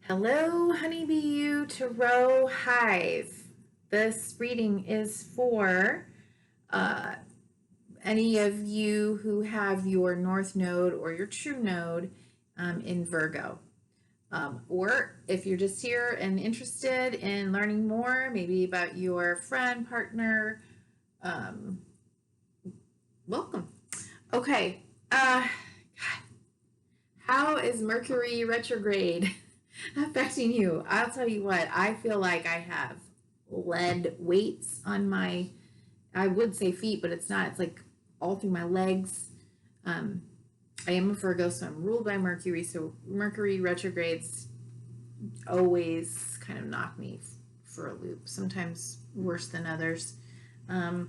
Hello, Honeybee Tarot Hive. This reading is for uh, any of you who have your North Node or your True Node in Virgo. Or if you're just here and interested in learning more, maybe about your friend, partner, um, welcome. Okay. How is Mercury retrograde affecting you? I'll tell you what, I feel like I have lead weights on my, I would say feet, but it's not. It's like all through my legs. Um, I am a Virgo, so I'm ruled by Mercury. So Mercury retrogrades always kind of knock me for a loop, sometimes worse than others. And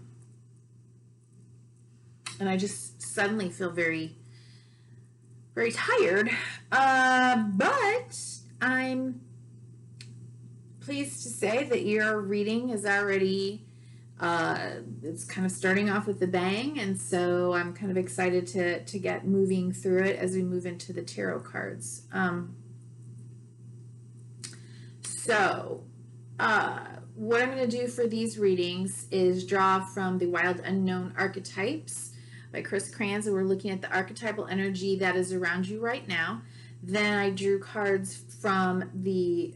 I just suddenly feel very tired. But I'm pleased to say that your reading is already it's kind of starting off with a bang, and so I'm kind of excited to get moving through it as we move into the tarot cards. So what I'm going to do for these readings is draw from the Wild Unknown Archetypes by Chris Kranz, and we're looking at the archetypal energy that is around you right now. Then I drew cards from the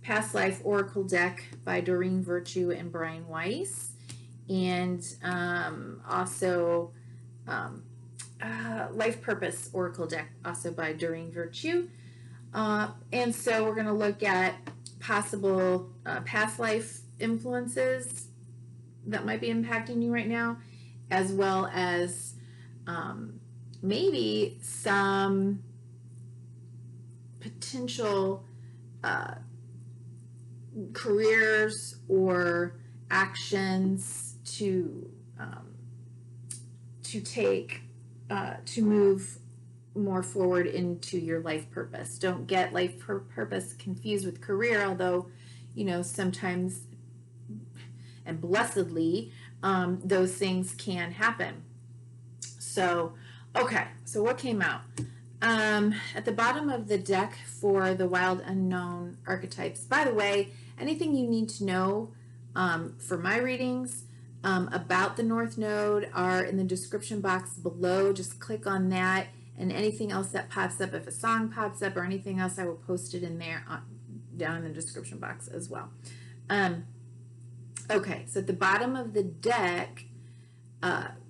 Past Life Oracle deck by Doreen Virtue and Brian Weiss, and also Life Purpose Oracle deck, also by Doreen Virtue. And so we're going to look at possible past life influences that might be impacting you right now, as well as maybe some potential careers or actions to take to move more forward into your life purpose. Don't get life purpose confused with career, although, sometimes and blessedly, those things can happen. So, okay, so what came out? At the bottom of the deck for the Wild Unknown Archetypes, by the way, anything you need to know for my readings about the North Node are in the description box below. Just click on that, and anything else that pops up, if a song pops up or anything else, I will post it in there down in the description box as well. Okay, so at the bottom of the deck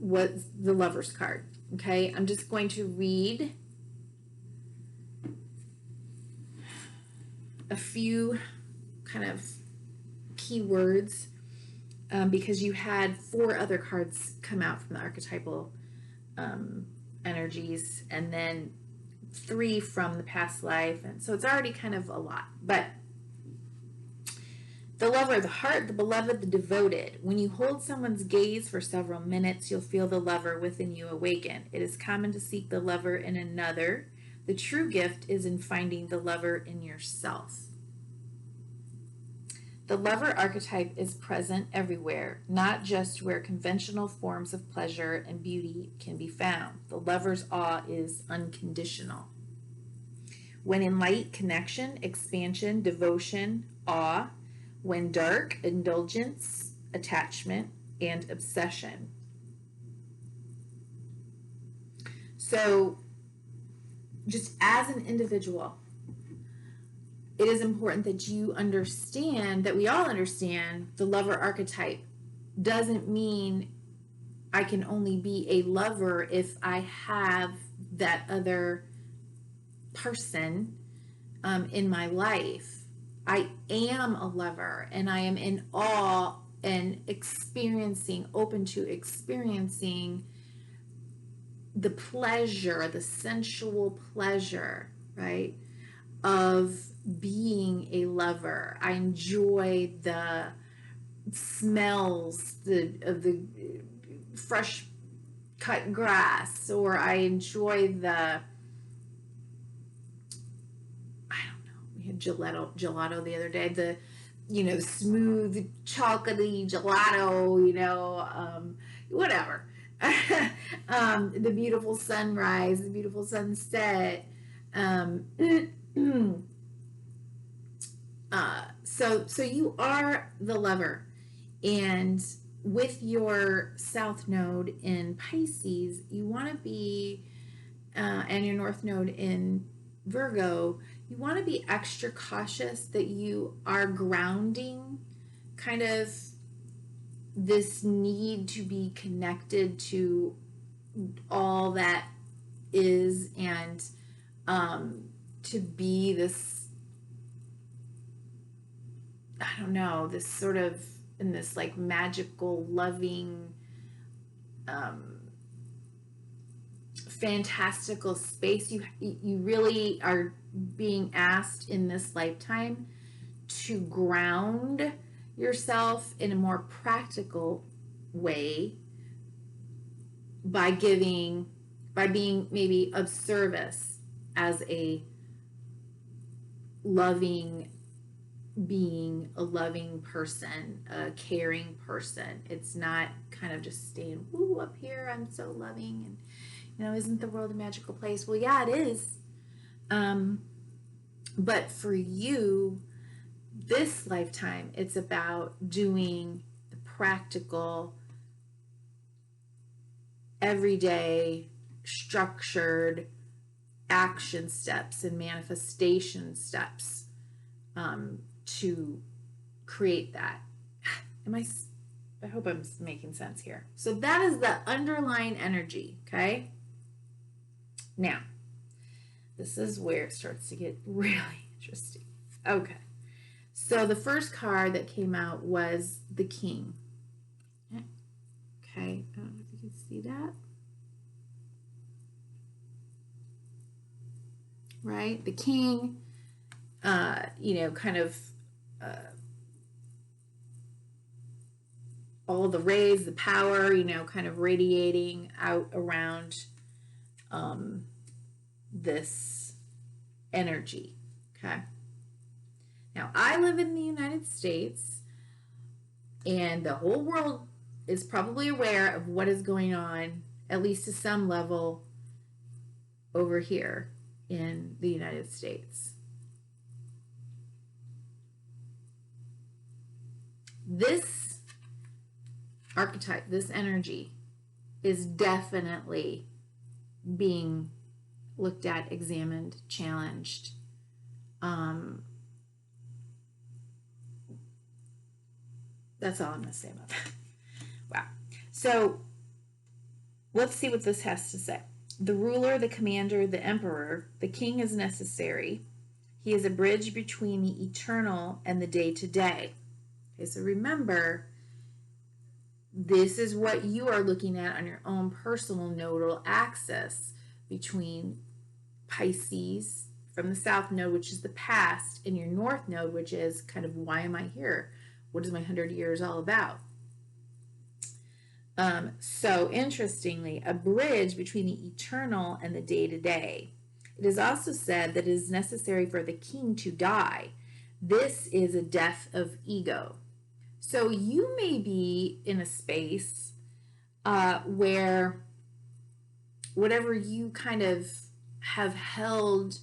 was the Lover's card. Okay, I'm just going to read a few kind of keywords because you had 4 other cards come out from the archetypal energies, and then 3 from the past life, and so it's already kind of a lot. But the lover, the heart, the beloved, the devoted. When you hold someone's gaze for several minutes, you'll feel the lover within you awaken. It is common to seek the lover in another. The true gift is in finding the lover in yourself. The lover archetype is present everywhere, not just where conventional forms of pleasure and beauty can be found. The lover's awe is unconditional. When in light, connection, expansion, devotion, awe. When dark, indulgence, attachment, and obsession. So, just as an individual, it is important that you understand, that we all understand, the lover archetype doesn't mean I can only be a lover if I have that other person in my life. I am a lover, and I am in awe and open to experiencing the pleasure, the sensual pleasure, right, of being a lover. I enjoy the smells of the fresh cut grass, or I enjoy the, we had gelato the other day, the smooth chocolatey gelato, whatever. The beautiful sunrise, the beautiful sunset. So you are the lover, and with your South Node in Pisces, you want to be, and your North Node in Virgo, you want to be extra cautious that you are grounding kind of this need to be connected to all that is, and to be this, I don't know, this sort of in this like magical, loving, fantastical space. You really are being asked in this lifetime to ground yourself in a more practical way by being maybe of service as a loving being, a loving person, a caring person. It's not kind of just staying, woo, up here, I'm so loving, and isn't the world a magical place? Well, yeah, it is. But for you, this lifetime, it's about doing the practical, everyday, structured action steps and manifestation steps to create that. I hope I'm making sense here. So that is the underlying energy, okay? Now, this is where it starts to get really interesting. Okay. So the first card that came out was the King. Okay, I don't know if you can see that. Right? The King, kind of all the rays, the power, kind of radiating out around this energy. Okay. Now, I live in the United States, and the whole world is probably aware of what is going on, at least to some level, over here in the United States. This archetype, this energy, is definitely being looked at, examined, challenged. That's all I'm going to say about that. Wow. So let's see what this has to say. The ruler, the commander, the emperor, the king is necessary. He is a bridge between the eternal and the day-to-day. Okay, so remember, this is what you are looking at on your own personal nodal axis between Pisces from the South Node, which is the past, and your North Node, which is kind of, why am I here? What is my 100 years all about? So interestingly, a bridge between the eternal and the day-to-day. It is also said that it is necessary for the king to die. This is a death of ego. So you may be in a space where whatever you kind of have held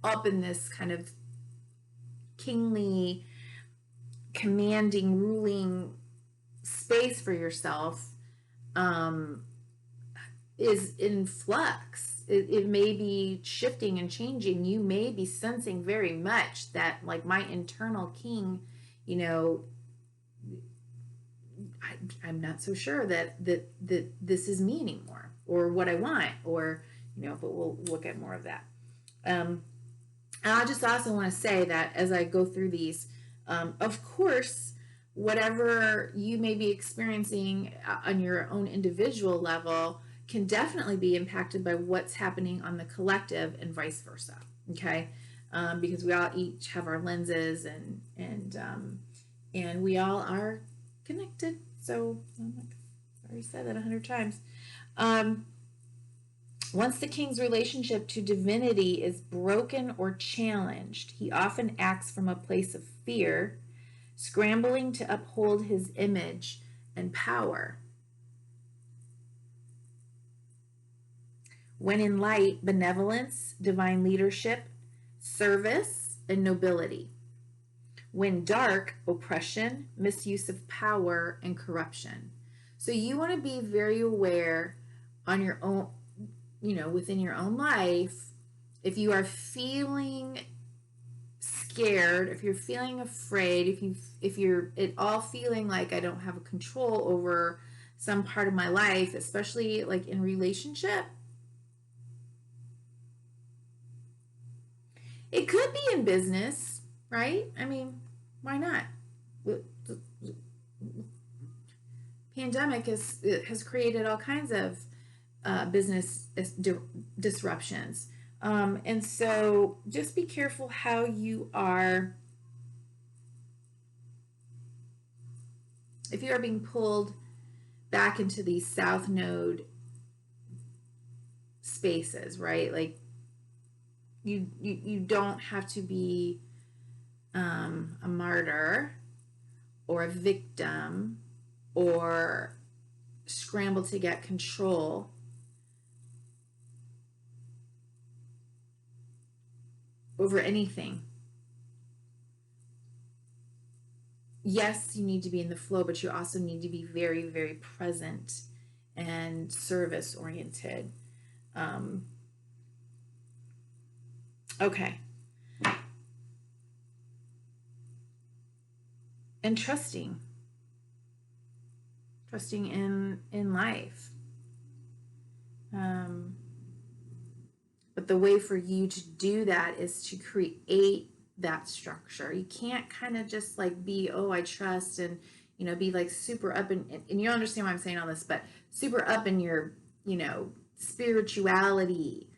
up in this kind of kingly, commanding, ruling space for yourself is in flux. It may be shifting and changing. You may be sensing very much that, like, my internal king, I'm not so sure that this is me anymore, or what I want, or, but we'll look at more of that. And I just also want to say that as I go through these, of course, whatever you may be experiencing on your own individual level can definitely be impacted by what's happening on the collective, and vice versa. Okay, because we all each have our lenses, and we all are connected. So I already said that 100 times. Once the king's relationship to divinity is broken or challenged, he often acts from a place of fear, scrambling to uphold his image and power. When in light, benevolence, divine leadership, service, and nobility. When dark, oppression, misuse of power, and corruption. So you want to be very aware on your own, within your own life. If you are feeling scared, if you're feeling afraid, if you're at all feeling like I don't have a control over some part of my life, especially like in relationship, it could be in business, right? I mean, why not? Pandemic has created all kinds of business disruptions. And so just be careful how you are, if you are being pulled back into these South Node spaces, right? Like you don't have to be a martyr or a victim or scramble to get control. Over anything. Yes, you need to be in the flow, but you also need to be very, very present and service oriented. Okay. And trusting in life. But the way for you to do that is to create that structure. You can't kind of just like be, oh, I trust, and be like super up and you don't understand why I'm saying all this, but super up in your spirituality.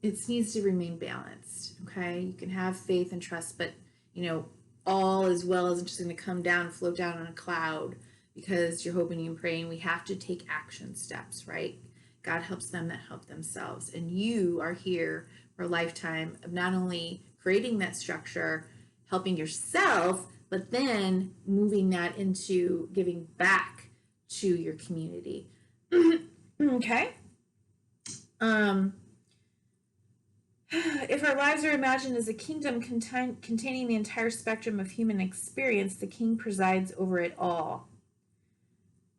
It needs to remain balanced. Okay, you can have faith and trust, but all as well isn't just going to come down, float down on a cloud because you're hoping and praying. We have to take action steps, right? God helps them that help themselves. And you are here for a lifetime of not only creating that structure, helping yourself, but then moving that into giving back to your community. Okay? If our lives are imagined as a kingdom containing the entire spectrum of human experience, the king presides over it all.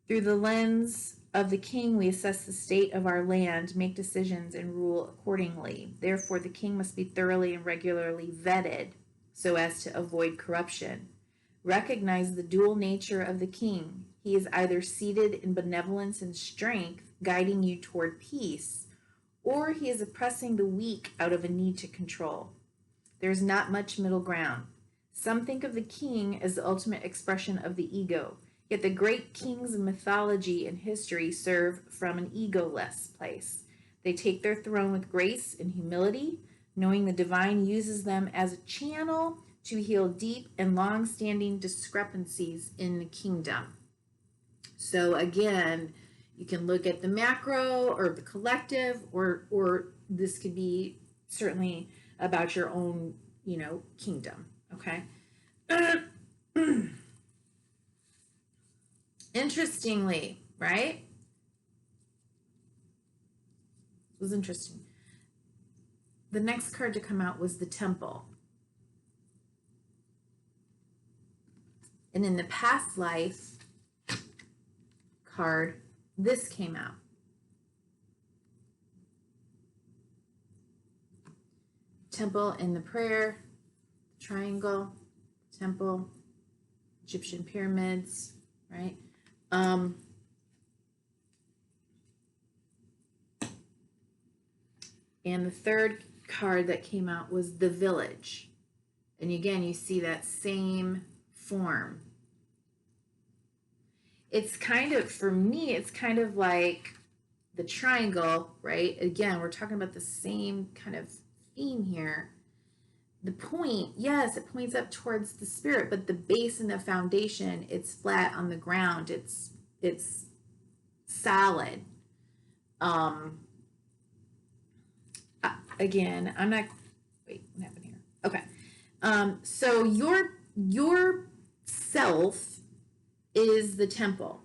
Through the lens of the king, we assess the state of our land, make decisions, and rule accordingly. Therefore, the king must be thoroughly and regularly vetted so as to avoid corruption. Recognize the dual nature of the king. He is either seated in benevolence and strength, guiding you toward peace, or he is oppressing the weak out of a need to control. There is not much middle ground. Some think of the king as the ultimate expression of the ego, yet the great kings of mythology and history serve from an egoless place. They take their throne with grace and humility, knowing the divine uses them as a channel to heal deep and long-standing discrepancies in the kingdom. So again, you can look at the macro or the collective, or this could be certainly about your own, kingdom. Okay. Interestingly, right? It was interesting. The next card to come out was the Temple. And in the past life card, this came out. Temple in the prayer, triangle, temple, Egyptian pyramids, right? And the third card that came out was the village. And again, you see that same form. It's kind of, for me, it's kind of like the triangle, right? Again, we're talking about the same kind of theme here. The point, yes, it points up towards the spirit, but the base and the foundation, it's flat on the ground. It's solid. Again, I'm not, wait, what happened here? Okay. So your self is the temple.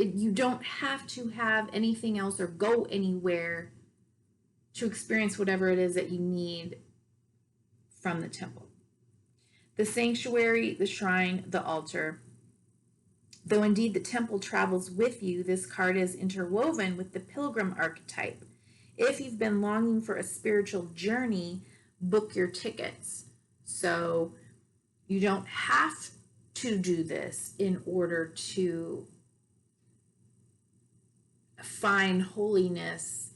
you don't have to have anything else or go anywhere to experience whatever it is that you need from the temple. The sanctuary, the shrine, the altar. Though indeed the temple travels with you, this card is interwoven with the pilgrim archetype. If you've been longing for a spiritual journey, book your tickets. So you don't have to do this in order to find holiness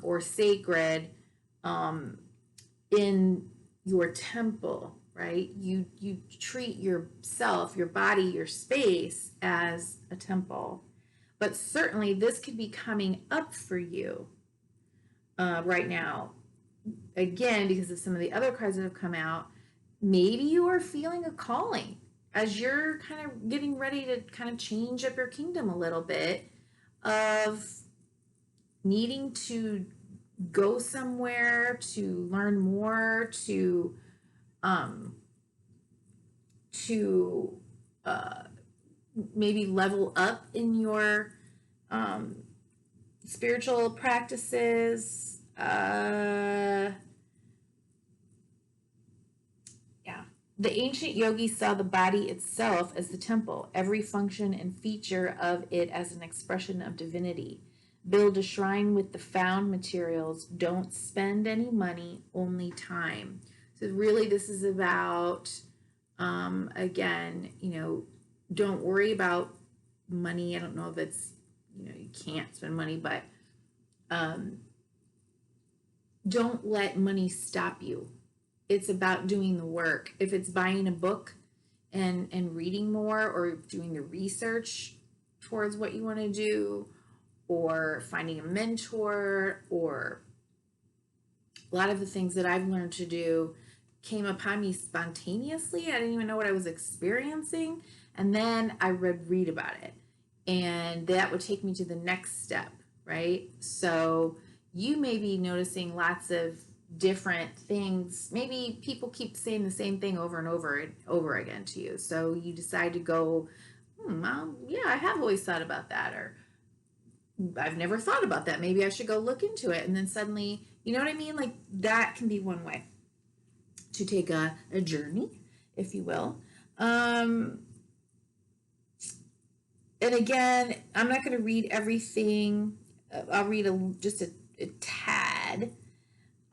or sacred in your temple, right? You treat yourself, your body, your space as a temple. But certainly this could be coming up for you right now. Again, because of some of the other cards that have come out, maybe you are feeling a calling as you're kind of getting ready to kind of change up your kingdom a little bit, of needing to go somewhere to learn more, to maybe level up in your spiritual practices. The ancient yogis saw the body itself as the temple, every function and feature of it as an expression of divinity. Build a shrine with the found materials. Don't spend any money, only time. So really this is about, again, don't worry about money. I don't know if it's, you can't spend money, but don't let money stop you. It's about doing the work. If it's buying a book and reading more, or doing the research towards what you want to do, or finding a mentor, or a lot of the things that I've learned to do came upon me spontaneously. I didn't even know what I was experiencing. And then I would read about it. And that would take me to the next step, right? So you may be noticing lots of different things. Maybe people keep saying the same thing over and over again to you. So you decide to go, yeah, I have always thought about that, or I've never thought about that. Maybe I should go look into it. And then suddenly, you know what I mean? Like that can be one way to take a journey, if you will. And again, I'm not going to read everything. I'll read just a tad.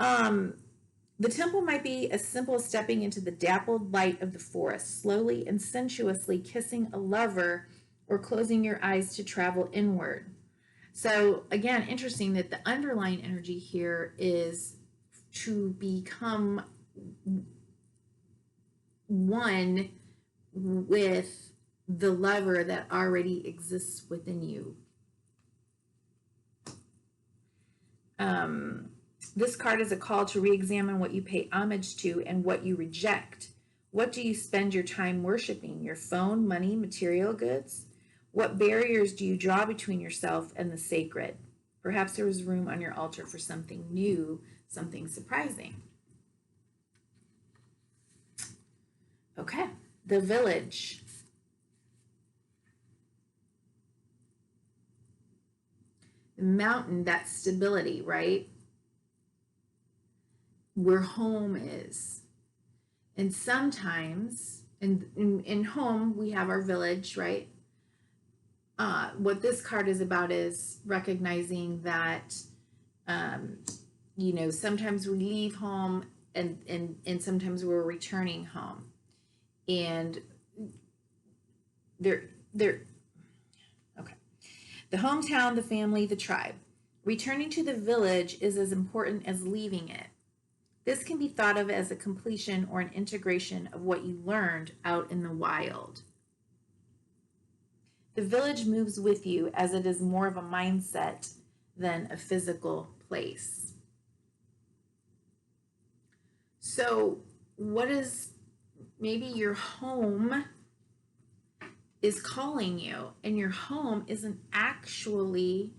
The temple might be as simple as stepping into the dappled light of the forest, slowly and sensuously kissing a lover, or closing your eyes to travel inward. So again, interesting that the underlying energy here is to become one with the lover that already exists within you. This card is a call to re-examine what you pay homage to and what you reject. What do you spend your time worshiping? Your phone, money, material goods? What barriers do you draw between yourself and the sacred? Perhaps there is room on your altar for something new, something surprising. Okay, the village. The mountain, that's stability, right? Where home is. And sometimes in home we have our village, right? What this card is about is recognizing that sometimes we leave home and sometimes we're returning home, and they're okay. The hometown, the family, the tribe. Returning to the village is as important as leaving it. This can be thought of as a completion or an integration of what you learned out in the wild. The village moves with you as it is more of a mindset than a physical place. So what is, maybe your home is calling you, and your home isn't actually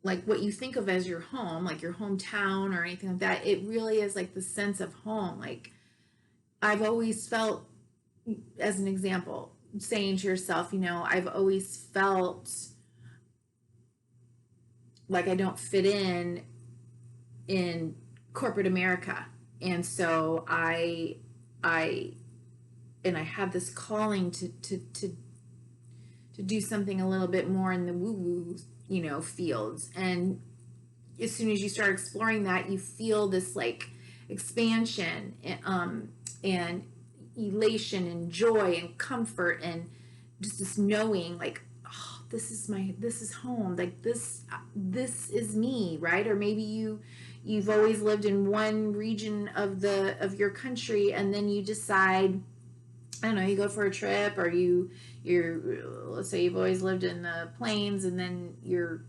like what you think of as your home, like your hometown or anything like that. It really is like the sense of home. Like I've always felt, as an example, saying to yourself, you know, I've always felt like I don't fit in corporate America. And so I and I have this calling to do something a little bit more in the woo-woo, you know, fields. And as soon as you start exploring that, you feel this like expansion, and elation and joy and comfort, and just this knowing like, oh, this is home, like this is me, right? Or maybe you've always lived in one region of your country, and then you decide, I don't know, you go for a trip, or you're let's say you've always lived in the plains, and then you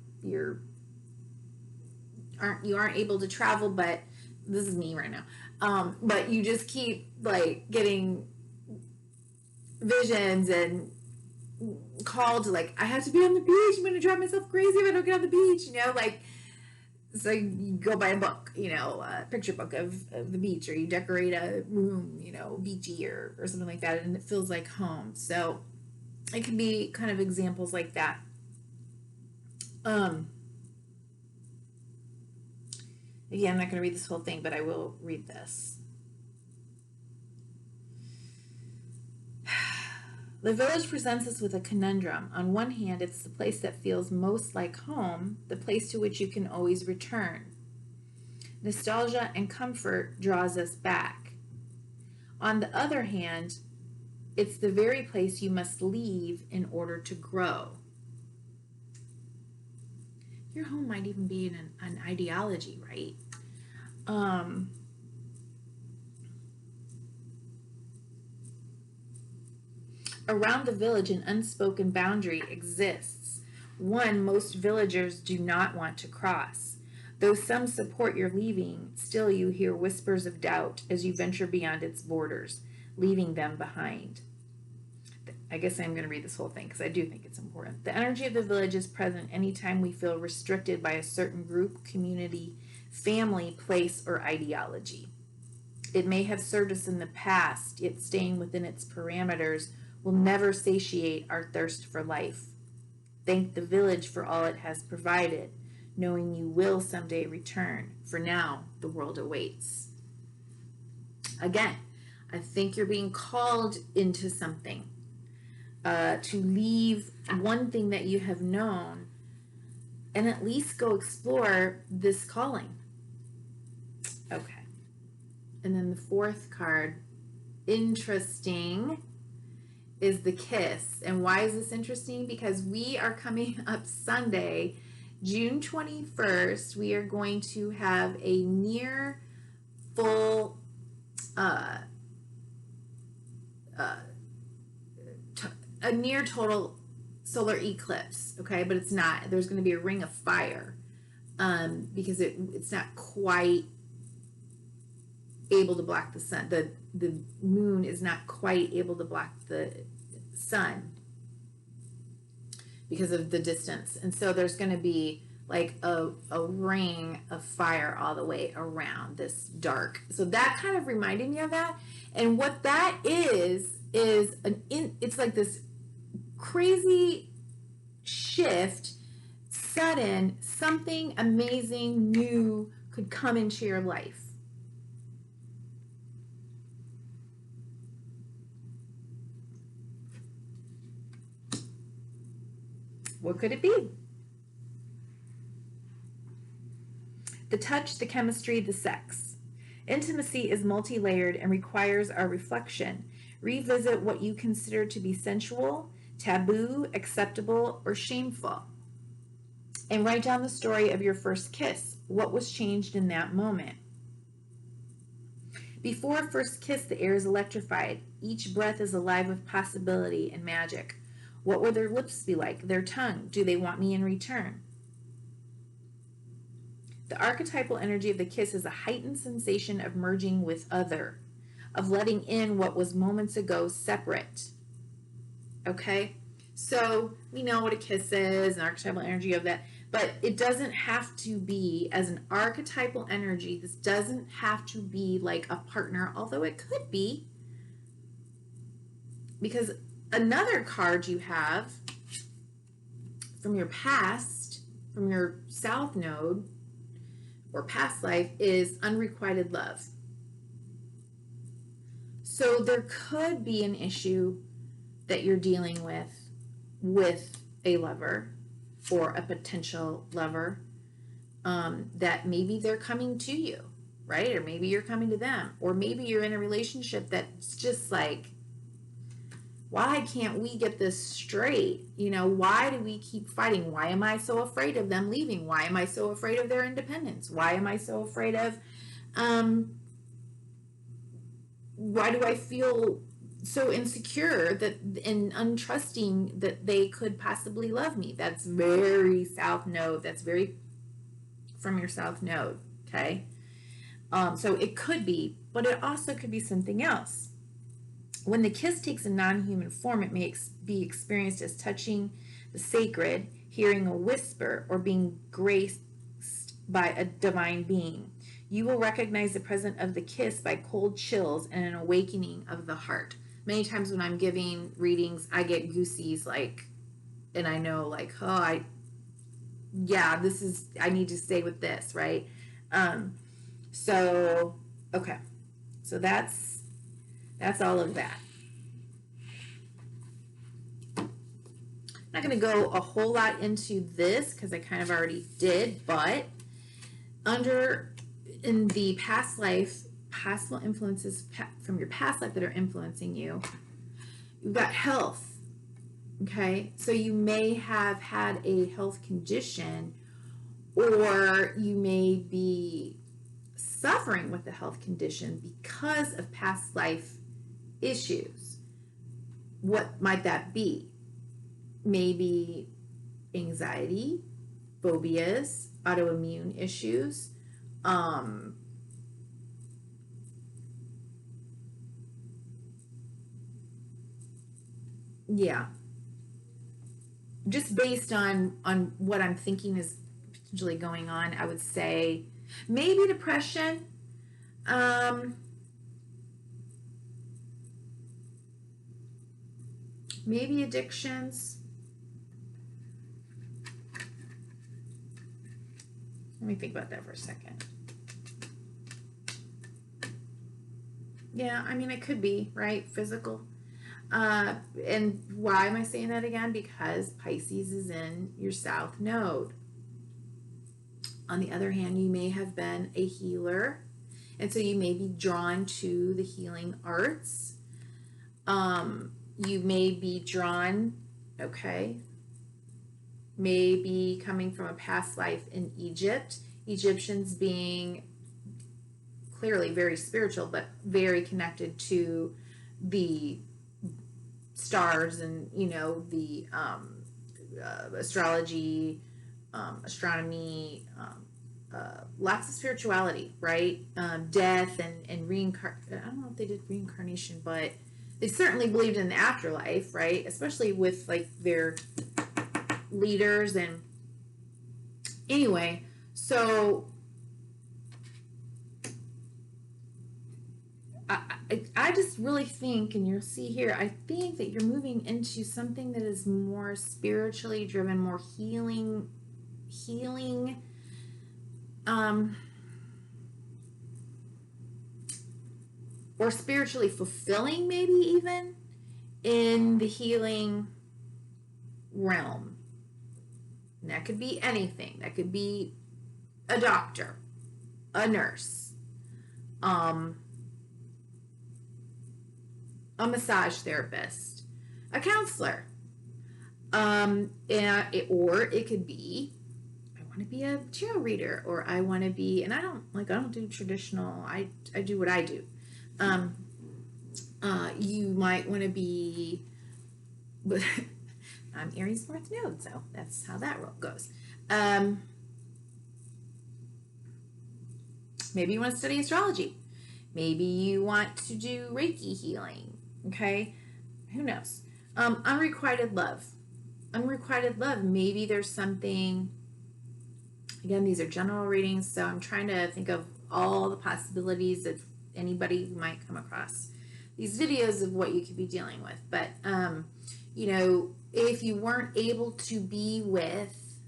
aren't able to travel, but this is me right now. But you just keep like getting visions and called to like, I have to be on the beach. I'm gonna drive myself crazy if I don't get on the beach, you know, like, so you go buy a book, you know, a picture book of the beach, or you decorate a room, you know, beachy or something like that, and it feels like home. So it can be kind of examples like that. Again, I'm not going to read this whole thing, but I will read this. The village presents us with a conundrum. On one hand, it's the place that feels most like home, the place to which you can always return. Nostalgia and comfort draws us back. On the other hand, it's the very place you must leave in order to grow. Your home might even be an ideology, right? Around the village, an unspoken boundary exists, one most villagers do not want to cross. Though some support your leaving, still you hear whispers of doubt as you venture beyond its borders, leaving them behind. I guess I'm going to read this whole thing because I do think it's important. The energy of the village is present anytime we feel restricted by a certain group, community, family, place, or ideology. It may have served us in the past, yet staying within its parameters will never satiate our thirst for life. Thank the village for all it has provided, knowing you will someday return. For now, the world awaits. Again, I think you're being called into something. To leave one thing that you have known and at least go explore this calling. Okay. And then the fourth card, interesting, is the kiss. And why is this interesting? Because we are coming up Sunday, June 21st. We are going to have a near full a near total solar eclipse, okay? But it's not. There's going to be a ring of fire, because it's not quite able to block the sun. The moon is not quite able to block the sun because of the distance. And so there's going to be like a ring of fire all the way around this dark. So that kind of reminded me of that. And what that is it's like this crazy shift, sudden, something amazing new could come into your life. What could it be? The touch, the chemistry, the sex. Intimacy is multi-layered and requires our reflection. Revisit what you consider to be sensual, taboo, acceptable, or shameful. And write down the story of your first kiss. What was changed in that moment? Before a first kiss, the air is electrified. Each breath is alive with possibility and magic. What will their lips be like? Their tongue? Do they want me in return? The archetypal energy of the kiss is a heightened sensation of merging with other, of letting in what was moments ago separate. Okay? So we know what a kiss is, an archetypal energy of that, but it doesn't have to be, as an archetypal energy, this doesn't have to be like a partner, although it could be, because Another card you have from your past, from your South Node or past life, is unrequited love. So there could be an issue that you're dealing with a lover or a potential lover, that maybe they're coming to you, right? Or maybe you're coming to them, or maybe you're in a relationship that's just like, why can't we get this straight? You know, why do we keep fighting? Why am I so afraid of them leaving? Why am I so afraid of their independence? Why am I so afraid of, why do I feel so insecure that and untrusting that they could possibly love me? That's very South Node. That's very from your South Node, okay? So it could be, but it also could be something else. When the kiss takes a non-human form, it may be experienced as touching the sacred, hearing a whisper, or being graced by a divine being. You will recognize the presence of the kiss by cold chills and an awakening of the heart. Many times when I'm giving readings, I get goosies, like, and I know, like, oh, I need to stay with this, right? So, okay. So that's all of that. I'm not going to go a whole lot into this because I kind of already did, but in the past life, possible influences from your past life that are influencing you, you've got health, okay? So you may have had a health condition, or you may be suffering with a health condition because of past life issues. What might that be? Maybe anxiety, phobias, autoimmune issues, yeah, just based on what I'm thinking is potentially going on, I would say maybe depression, maybe addictions. Let me think about that for a second. Yeah, I mean, it could be, right? Physical. And why am I saying that again? Because Pisces is in your South Node. On the other hand, you may have been a healer, and so you may be drawn to the healing arts. You may be drawn, okay, maybe coming from a past life in Egypt. Egyptians being clearly very spiritual, but very connected to the stars and, you know, the astrology, astronomy, lots of spirituality, right? Death and reincarnation. I don't know if they did reincarnation, but they certainly believed in the afterlife, right? Especially with like their leaders. And anyway, so I just really think, and you'll see here, I think that you're moving into something that is more spiritually driven, more healing, or spiritually fulfilling, maybe even in the healing realm. And that could be anything. That could be a doctor, a nurse, a massage therapist, a counselor, or it could be, I want to be a tarot reader, or I want to be, and I don't do traditional. I do what I do. You might want to be, but I'm Aries North Node, so that's how that goes. Maybe you want to study astrology. Maybe you want to do Reiki healing. Okay, who knows? Unrequited love. Unrequited love. Maybe there's something. Again, these are general readings, so I'm trying to think of all the possibilities that anybody might come across. these videos of what you could be dealing with. But, you know, if you weren't able to be with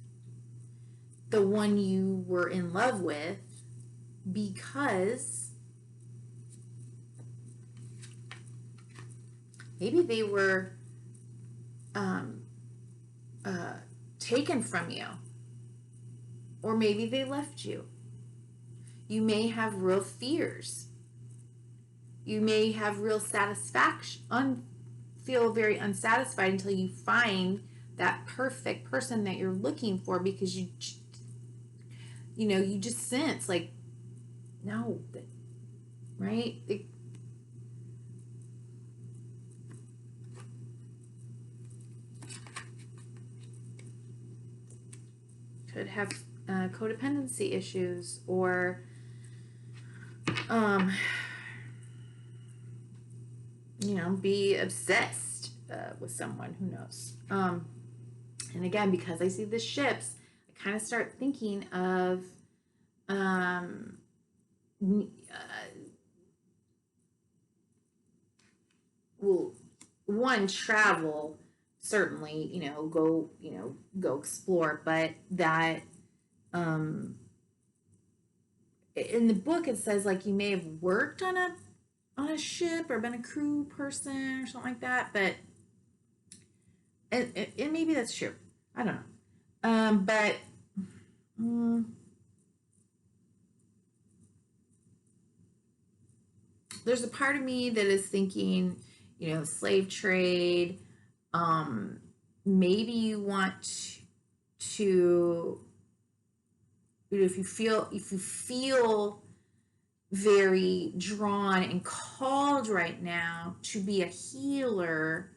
the one you were in love with because maybe they were taken from you, or maybe they left you. You may have real fears. You may have real satisfaction, feel very unsatisfied until you find that perfect person that you're looking for, because you know, you just sense like, no, right? Could have codependency issues, or you know, be obsessed with someone, who knows. And again, because I see the ships, I kind of start thinking of well, one, travel, certainly, you know, go explore, but that in the book it says like you may have worked on a ship or been a crew person or something like that, but and maybe that's true. I don't know. But there's a part of me that is thinking, you know, slave trade. Maybe you want to, you know, if you feel very drawn and called right now to be a healer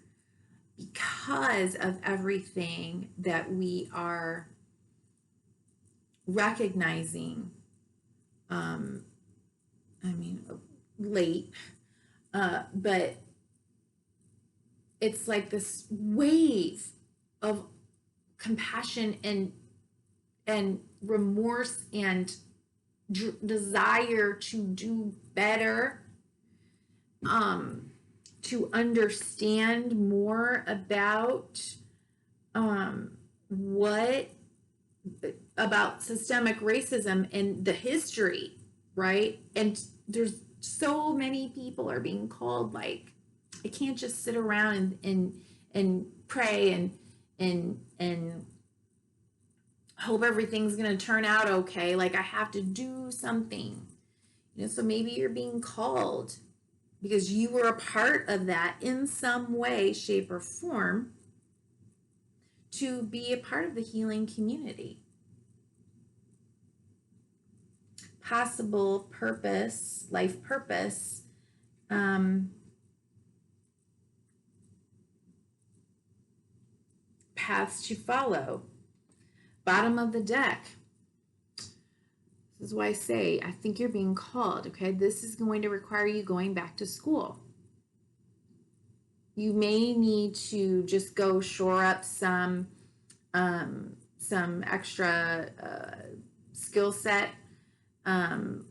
because of everything that we are recognizing, I mean, late, but it's like this wave of compassion and remorse and desire to do better, to understand more about what about systemic racism and the history, right? And there's so many people are being called, like, I can't just sit around and pray and hope everything's going to turn out okay. Like, I have to do something, you know. So maybe you're being called because you were a part of that in some way, shape, or form, to be a part of the healing community. Possible purpose, life purpose, paths to follow. Bottom of the deck. This is why I say I think you're being called, okay? This is going to require you going back to school. You may need to just go shore up some extra skill set,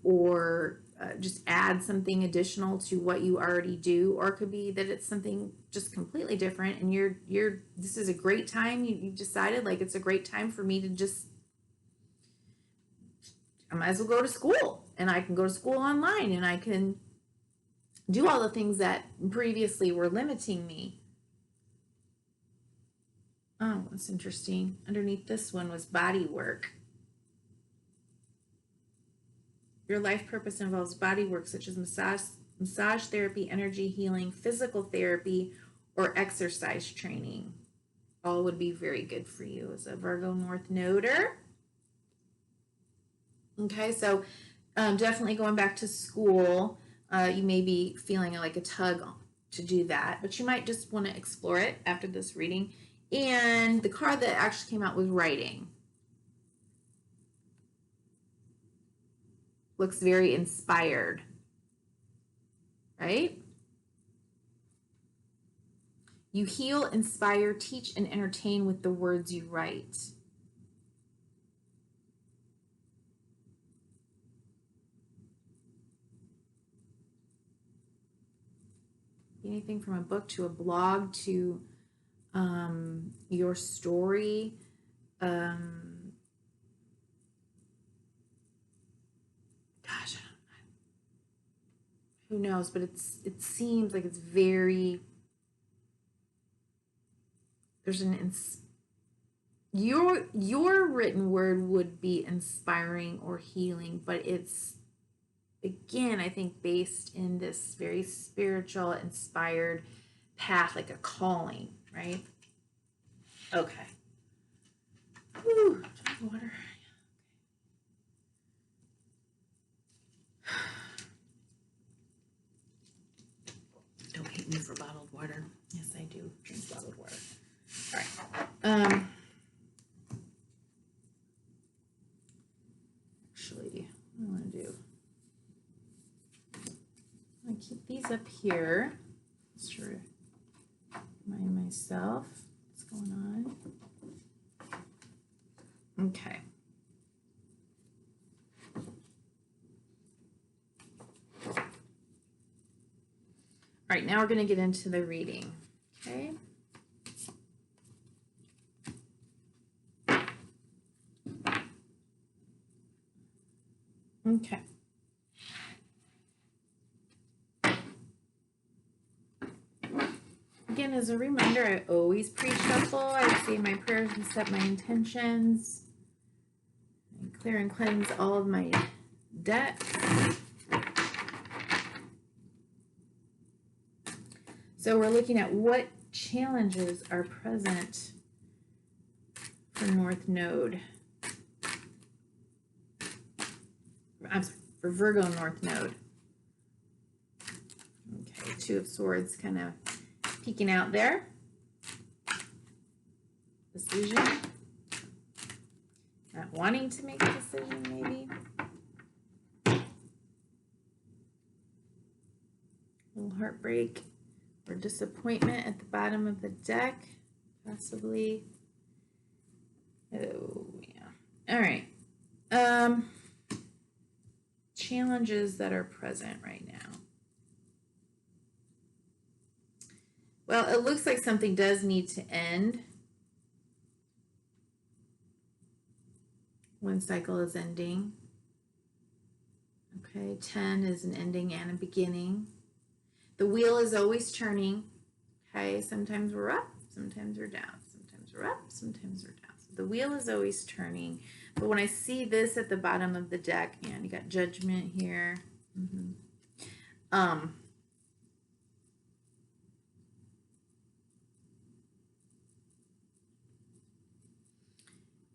or just add something additional to what you already do, or it could be that it's something just completely different, and this is a great time. You decided, like, it's a great time for me to just, I might as well go to school, and I can go to school online, and I can do all the things that previously were limiting me. Oh, that's interesting. Underneath this one was body work. Your life purpose involves body work such as massage therapy, energy healing, physical therapy, or exercise training. All would be very good for you as a Virgo North Noder. Okay, so definitely going back to school. You may be feeling like a tug to do that, but you might just want to explore it after this reading. And the card that actually came out was writing. Looks very inspired, right? You heal, inspire, teach, and entertain with the words you write. anything from a book to a blog to your story. Gosh, who knows? But it seems like it's very. There's your written word would be inspiring or healing, but it's, again, I think based in this very spiritual, inspired path, like a calling, right? Okay. Whew, drink water. Don't hate me for bottled water. Yes, I do drink bottled water. All right. Actually, what I want to do, I'm going to keep these up here just to remind myself what's going on. Okay. All right, now we're going to get into the reading. Okay. Okay. Again, as a reminder, I always pre-shuffle. I say my prayers and set my intentions. I clear and cleanse all of my decks. So we're looking at what challenges are present for North Node. I'm sorry, for Virgo North Node. Okay, Two of Swords kind of peeking out there. Decision. Not wanting to make a decision, maybe. A little heartbreak or disappointment at the bottom of the deck, possibly. Oh, yeah. All right. Challenges that are present right now. Well, it looks like something does need to end. One cycle is ending. Okay, 10 is an ending and a beginning. The wheel is always turning. Okay, sometimes we're up, sometimes we're down. Sometimes we're up, sometimes we're down. So the wheel is always turning. But when I see this at the bottom of the deck, and you got Judgment here.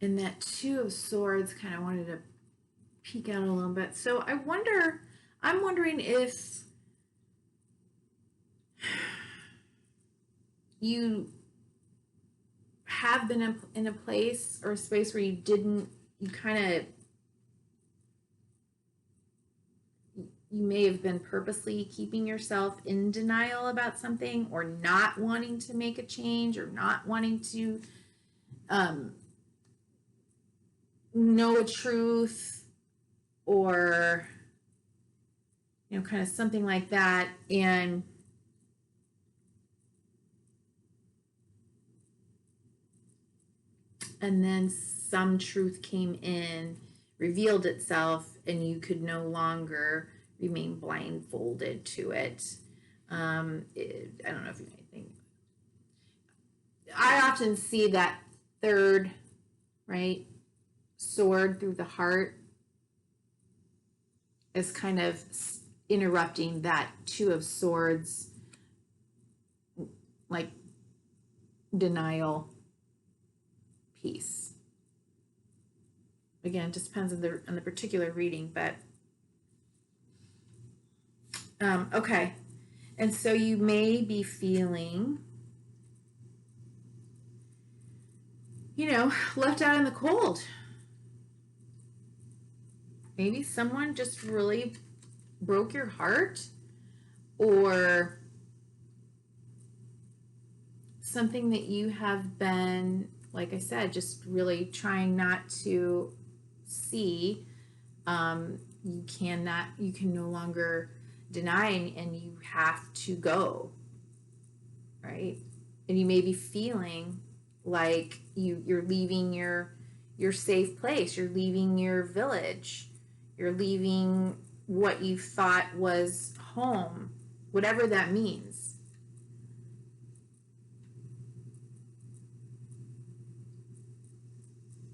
And that Two of Swords kind of wanted to peek out a little bit. So I'm wondering if you have been in a place or a space where you may have been purposely keeping yourself in denial about something, or not wanting to make a change, or not wanting to know a truth, or kind of something like that. And then some truth came in, revealed itself, and you could no longer remain blindfolded to it. I don't know if you think. I often see that third, right, sword through the heart as kind of interrupting that Two of Swords, like, denial piece. Again, it just depends on the particular reading, but okay. And so you may be feeling, left out in the cold. Maybe someone just really broke your heart, or something that you have been, like I said, just really trying not to see. You can no longer deny, and you have to go. right? And you may be feeling like you're leaving your safe place. You're leaving your village. You're leaving what you thought was home, whatever that means.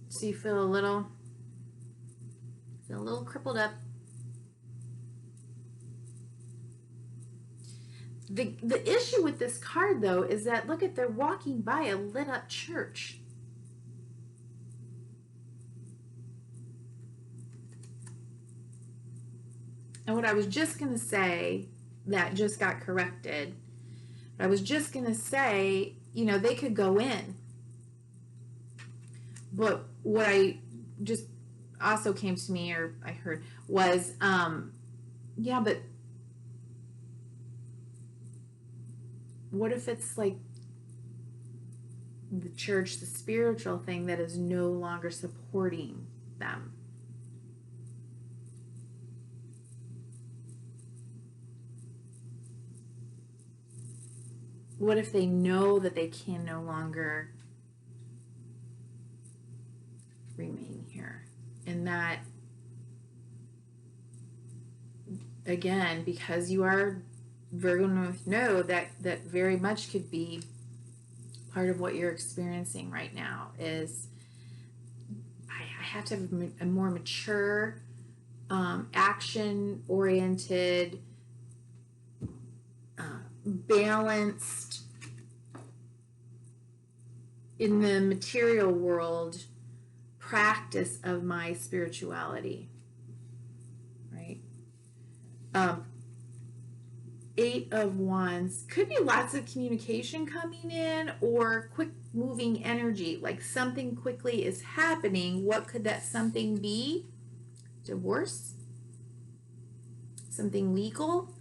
So you feel a little crippled up. The issue with this card, though, is that, look at, they're walking by a lit up church. And what I was just going to say, that just got corrected. I was just going to say, you know, they could go in. But what I just also came to me, or I heard, was, yeah, but what if it's like the church, the spiritual thing, that is no longer supporting them? What if they know that they can no longer remain here? And that, again, because you are Virgo North Node, that very much could be part of what you're experiencing right now. Is I have to have a more mature, action-oriented, balanced, in the material world, practice of my spirituality, right? 8 of Wands could be lots of communication coming in, or quick moving energy, like something quickly is happening. What could that something be? Divorce? Something legal?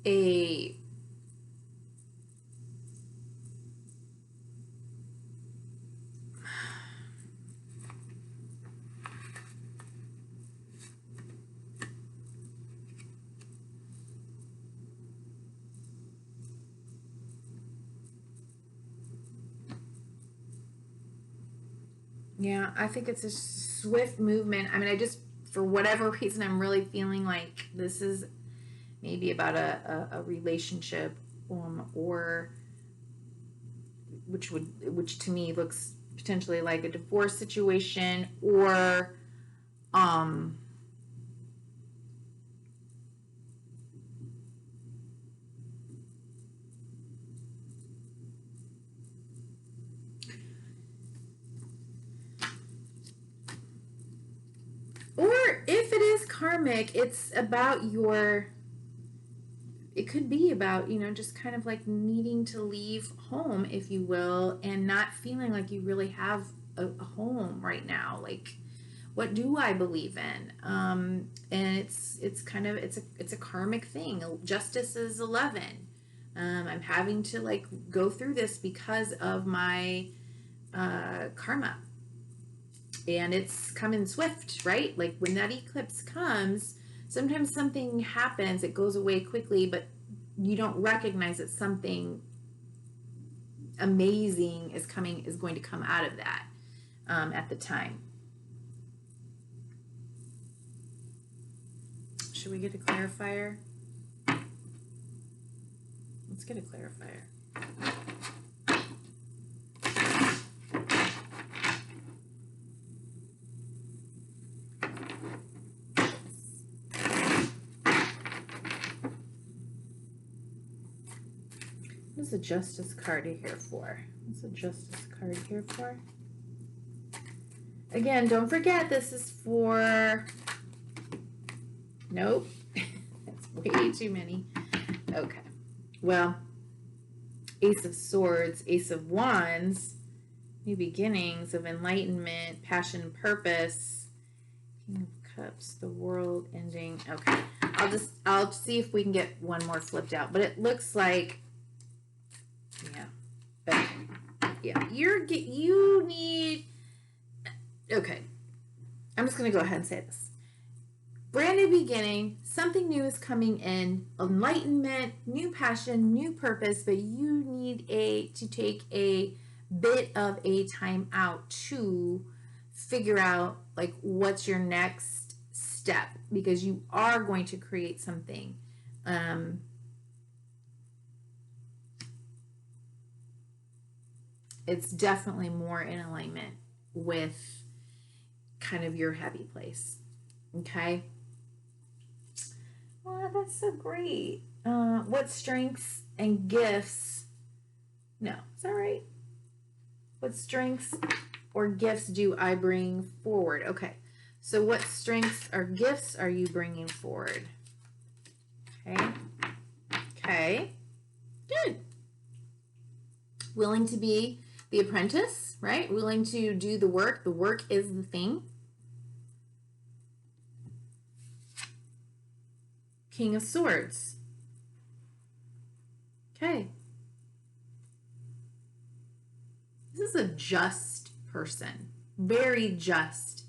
A yeah, I think it's a swift movement. I mean, I just, for whatever reason, I'm really feeling like this is maybe about a relationship, or which to me looks potentially like a divorce situation, or or if it is karmic, it's about it could be about, you know, just kind of like needing to leave home, if you will, and not feeling like you really have a home right now. Like, what do I believe in? And it's kind of, it's a karmic thing. Justice is 11. I'm having to like go through this because of my karma. And it's coming swift, right? Like when that eclipse comes, sometimes something happens, it goes away quickly, but you don't recognize that something amazing is going to come out of that at the time. Should we get a clarifier? Let's get a clarifier. What's the Justice card here for? What's the Justice card here for? Again, don't forget, this is for... Nope. That's way too many. Okay. Well, Ace of Swords, Ace of Wands, new beginnings of enlightenment, passion, purpose, King of Cups, the world ending. Okay. I'll see if we can get one more flipped out. But it looks like, yeah. Okay. Yeah. You need, okay. I'm just going to go ahead and say this. brand new beginning, something new is coming in, enlightenment, new passion, new purpose, but you need to take a bit of a time out to figure out like what's your next step, because you are going to create something. It's definitely more in alignment with kind of your happy place. Okay. Wow, that's so great. What strengths and gifts? No, is that right? What strengths or gifts do I bring forward? Okay. So what strengths or gifts are you bringing forward? Okay. Okay. Good. Willing to be the apprentice, right? Willing to do the work. The work is the thing. King of Swords. Okay. This is a just person. Very just.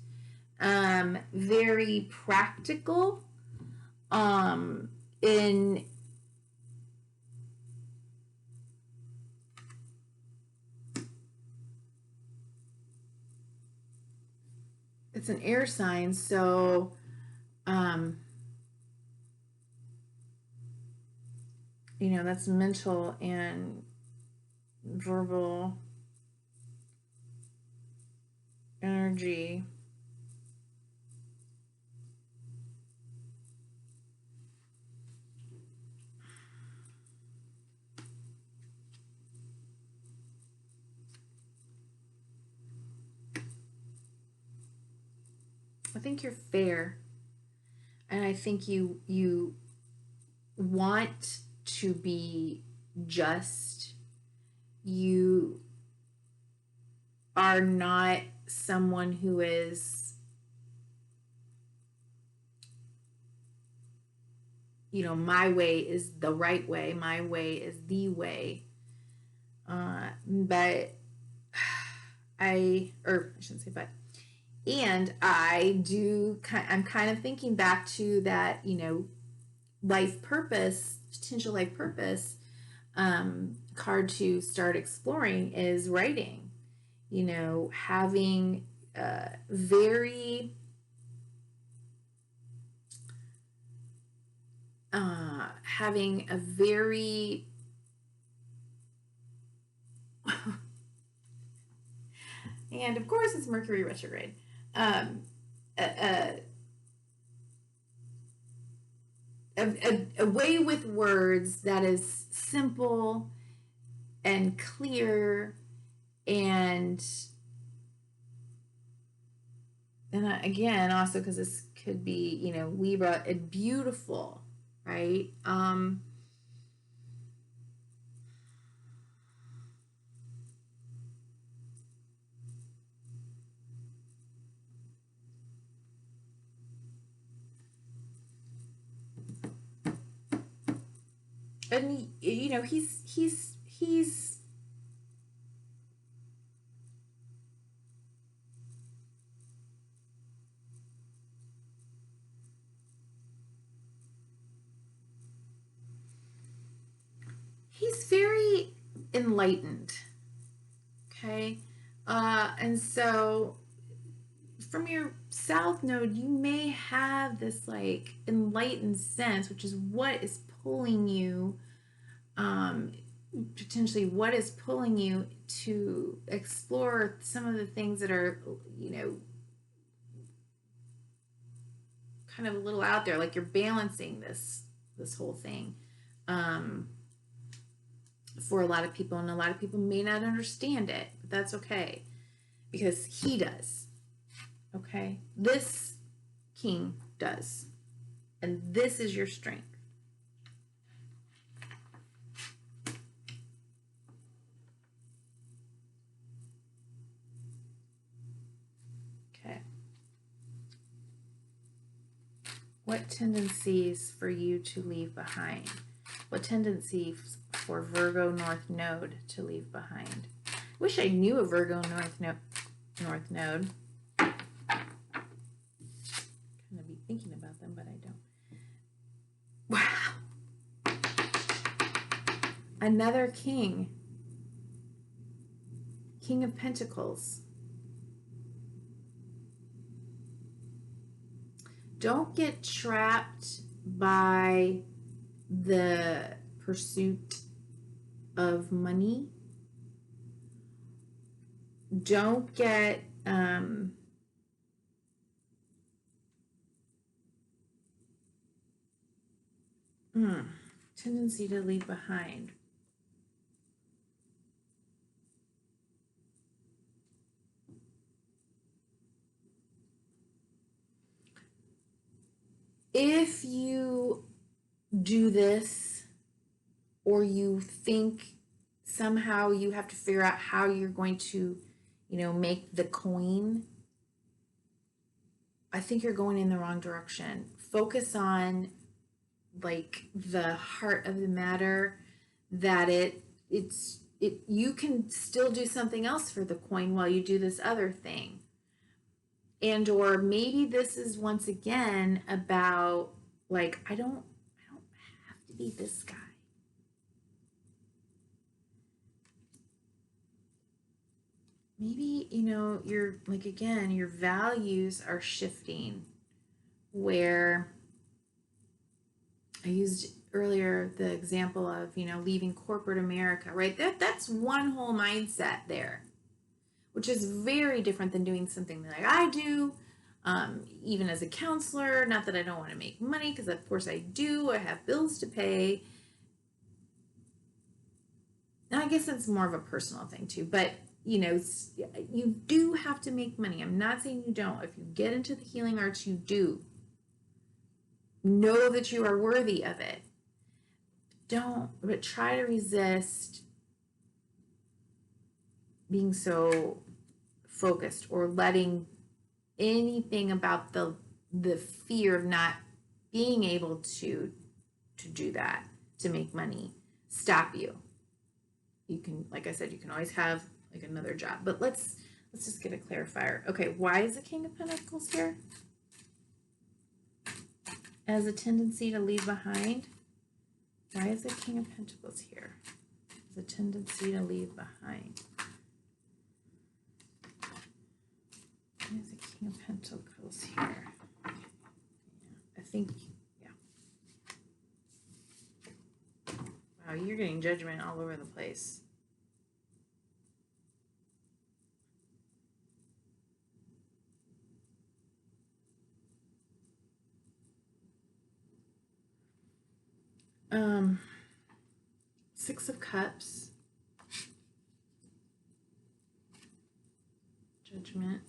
Very practical. In it's an air sign, so you know, that's mental and verbal energy. I think you're fair, and I think you want to be just. You are not someone who is, you know, my way is the right way, my way is the way. But I shouldn't say but. And I'm kind of thinking back to that, you know, life purpose, potential life purpose card to start exploring is writing. You know, having very having a very and of course it's Mercury retrograde. A way with words that is simple and clear, and again, also because this could be, you know, Libra, and beautiful, right? And you know, he's very enlightened. Okay. And so from your South Node, you may have this like enlightened sense, which is what is pulling you, potentially what is pulling you to explore some of the things that are, you know, kind of a little out there, like you're balancing this whole thing. For a lot of people, and a lot of people may not understand it, but that's okay, because he does. Okay, this king does, and this is your strength. Okay, what tendencies for you to leave behind? What tendencies for Virgo North Node to leave behind? Wish I knew a Virgo North Node. Kind of be thinking about them, but Another king. King of Pentacles. Don't get trapped by the pursuit of money. Don't get tendency to leave behind. If you do this, or you think somehow you have to figure out how you're going to, make the coin, I think you're going in the wrong direction. Focus on like the heart of the matter, that you can still do something else for the coin while you do this other thing. And or maybe this is once again about like, I don't have to be this guy. Maybe, you're like, again, your values are shifting, where I used earlier the example of, leaving corporate America, right? That's one whole mindset there, which is very different than doing something like I do, even as a counselor. Not that I don't want to make money, because of course I do. I have bills to pay. And I guess that's more of a personal thing too, but you do have to make money. I'm not saying you don't. If you get into the healing arts, you do. Know that you are worthy of it. But try to resist being so focused, or letting anything about the fear of not being able to do that, to make money, stop you. You can, like I said, you can always have like another job, but let's just get a clarifier. Okay, why is the King of Pentacles here? As a tendency to leave behind. Why is the King of Pentacles here? As a tendency to leave behind. Why is the King of Pentacles here? I think, yeah. Wow, you're getting judgment all over the place. Six of Cups, Judgment,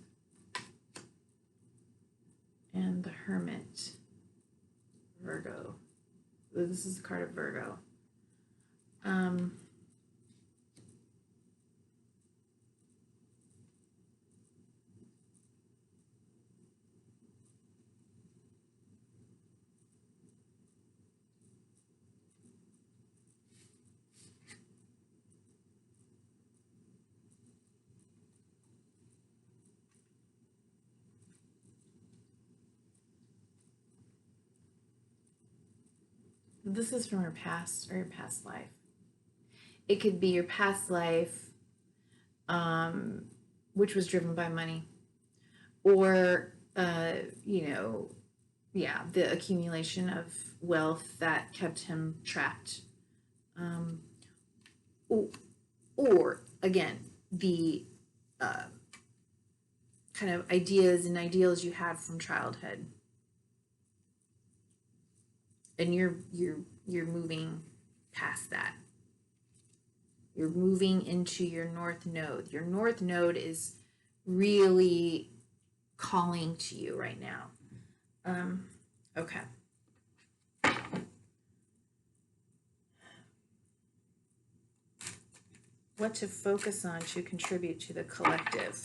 and the Hermit, Virgo. This is a card of Virgo. This is from your past or your past life. It could be your past life, which was driven by money, or, the accumulation of wealth that kept him trapped. Or again, the kind of ideas and ideals you had from childhood, and you're moving past that. You're moving into your North Node. Your North Node is really calling to you right now. Okay. What to focus on to contribute to the collective.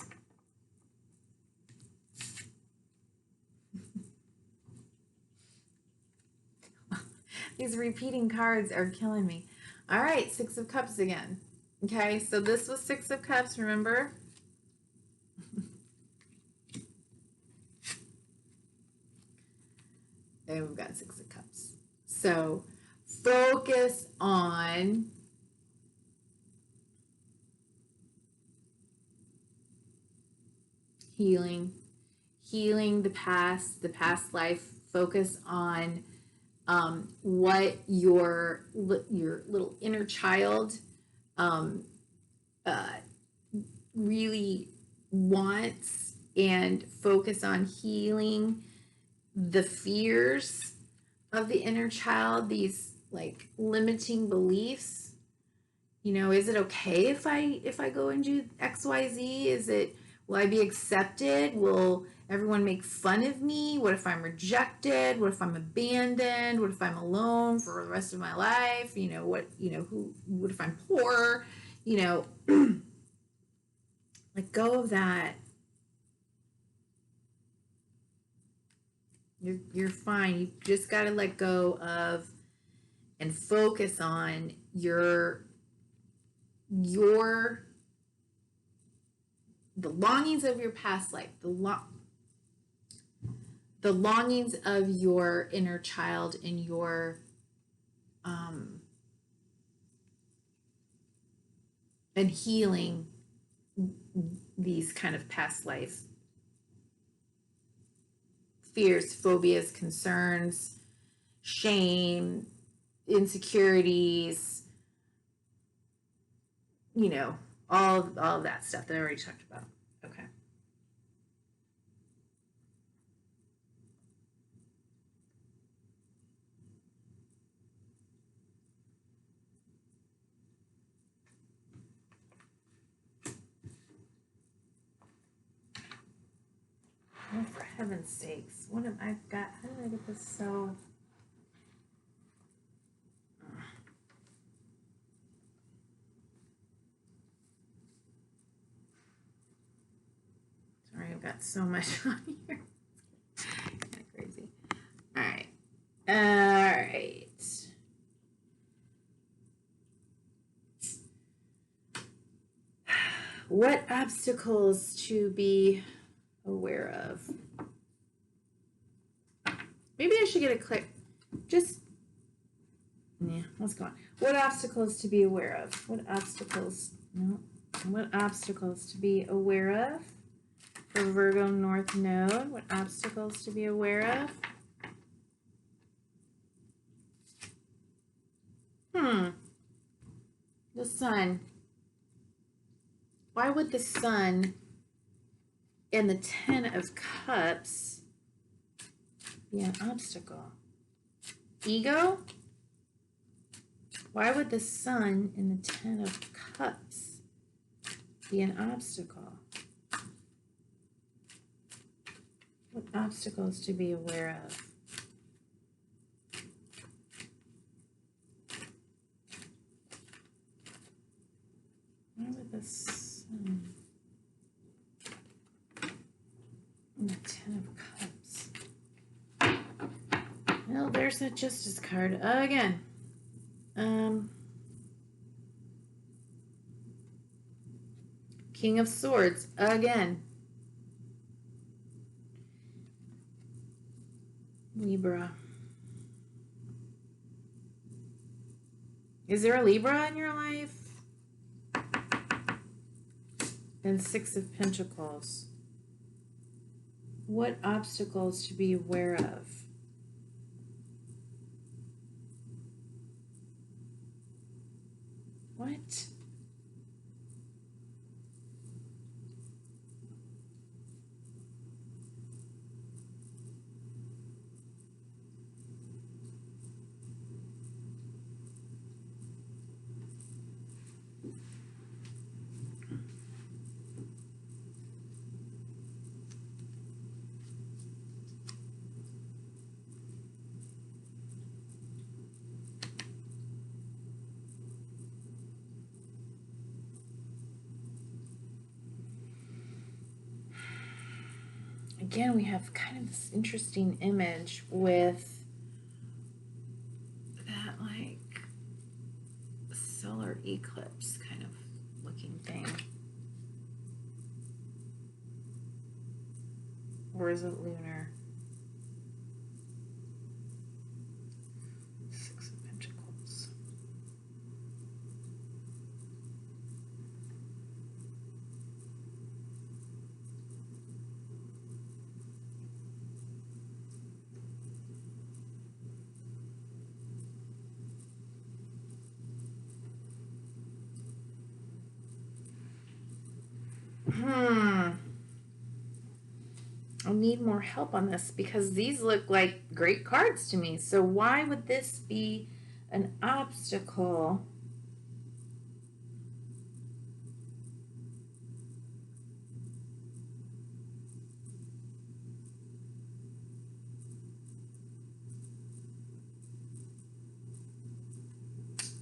These repeating cards are killing me. All right, Six of Cups again. Okay, so this was Six of Cups, remember? And we've got Six of Cups. So focus on healing, healing the past life. Focus on what your little inner child uh, really wants, and focus on healing the fears of the inner child, these like limiting beliefs. You know, is it okay if I go and do XYZ? Is it, will I be accepted? Will everyone make fun of me? What if I'm rejected? What if I'm abandoned? What if I'm alone for the rest of my life? You know, what if I'm poor? You know, let go of that. You're fine. You just got to let go of and focus on the longings of your past life, the longings of your inner child, and your and healing these kind of past life fears, phobias, concerns, shame, insecurities, you know, all of that stuff that I already talked about. Okay. Oh, for heaven's sakes, what have I got? How did I get this so... Sorry, I've got so much on here. Kind of crazy. All right. All right. What obstacles to be aware of? Maybe I should get a click. Just, yeah, let's go on. What obstacles to be aware of? What obstacles? No. What obstacles to be aware of for Virgo North Node? What obstacles to be aware of? The sun. Why would the sun and the Ten of Cups be an obstacle? Ego? Why would the sun and the Ten of Cups be an obstacle? What obstacles to be aware of? Why would the sun and the Ten of Cups? Well, there's a Justice card again. King of Swords again. Libra. Is there a Libra in your life? And Six of Pentacles. What obstacles to be aware of? What? Again, we have kind of this interesting image with that like solar eclipse kind of looking thing. Or is it lunar? Six of Pentacles. I'll need more help on this because these look like great cards to me. So why would this be an obstacle?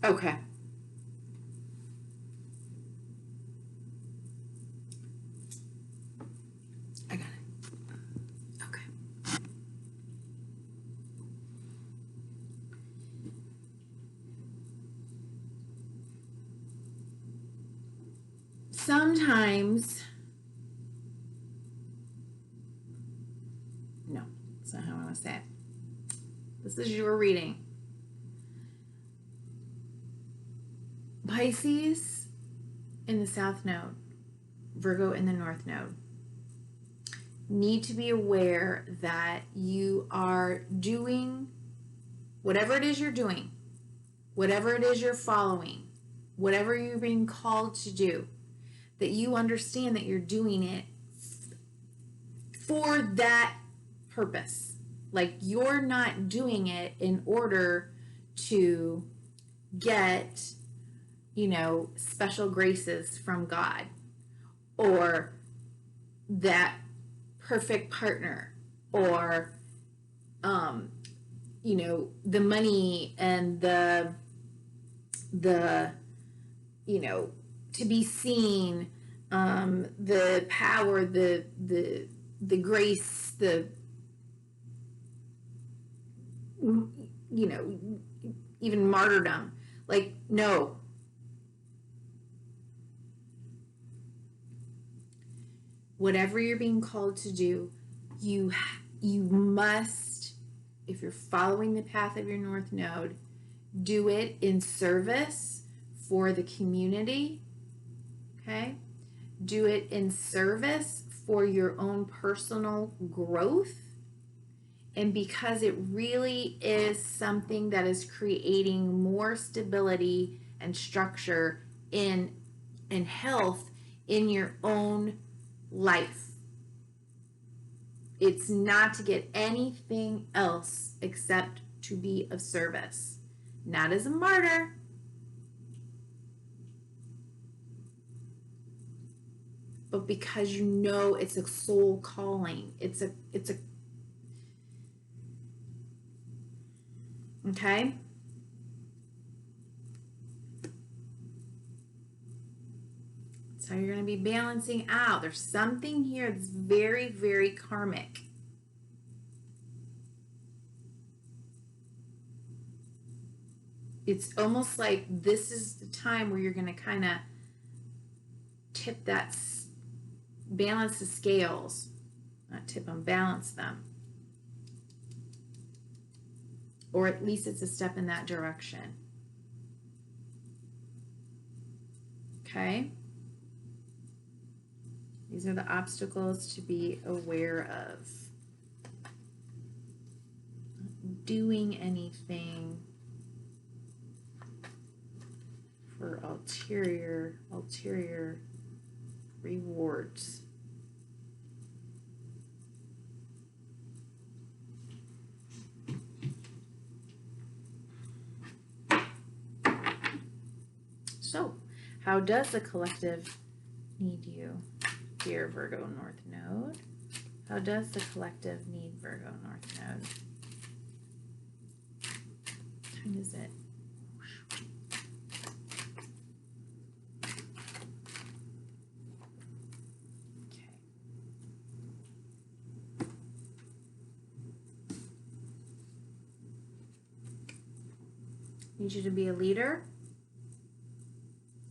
Okay. I got it. Okay. Sometimes, no, that's not how I want to say it. This is your reading. Pisces in the South Node, Virgo in the North Node. Need to be aware that you are doing whatever it is you're doing, whatever it is you're following, whatever you're being called to do, that you understand that you're doing it for that purpose. Like you're not doing it in order to get, special graces from God or that perfect partner or, the money and the, to be seen, the power, the grace, even martyrdom. Like, no. Whatever you're being called to do, you must, if you're following the path of your North Node, do it in service for the community, okay? Do it in service for your own personal growth, and because it really is something that is creating more stability and structure and health in your own life. It's not to get anything else except to be of service. Not as a martyr, but because it's a soul calling. It's a okay? So you're going to be balancing out. There's something here that's very, very karmic. It's almost like this is the time where you're going to kind of tip that, balance the scales. Not tip them, balance them. Or at least it's a step in that direction. Okay? These are the obstacles to be aware of. Not doing anything for ulterior rewards. So, how does the collective need you, dear Virgo North Node? How does the collective need Virgo North Node? What time is it? Okay. Need you to be a leader.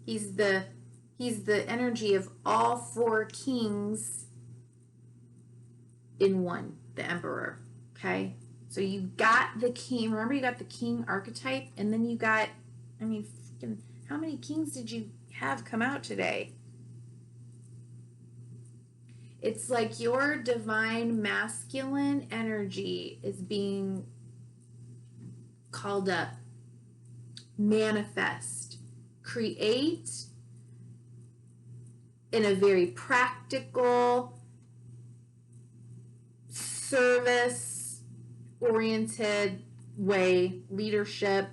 He's the energy of all four kings in one, the emperor, okay? So you got the king. Remember, you got the king archetype, and then you got, how many kings did you have come out today? It's like your divine masculine energy is being called up. Manifest. Create in a very practical, service oriented way. Leadership,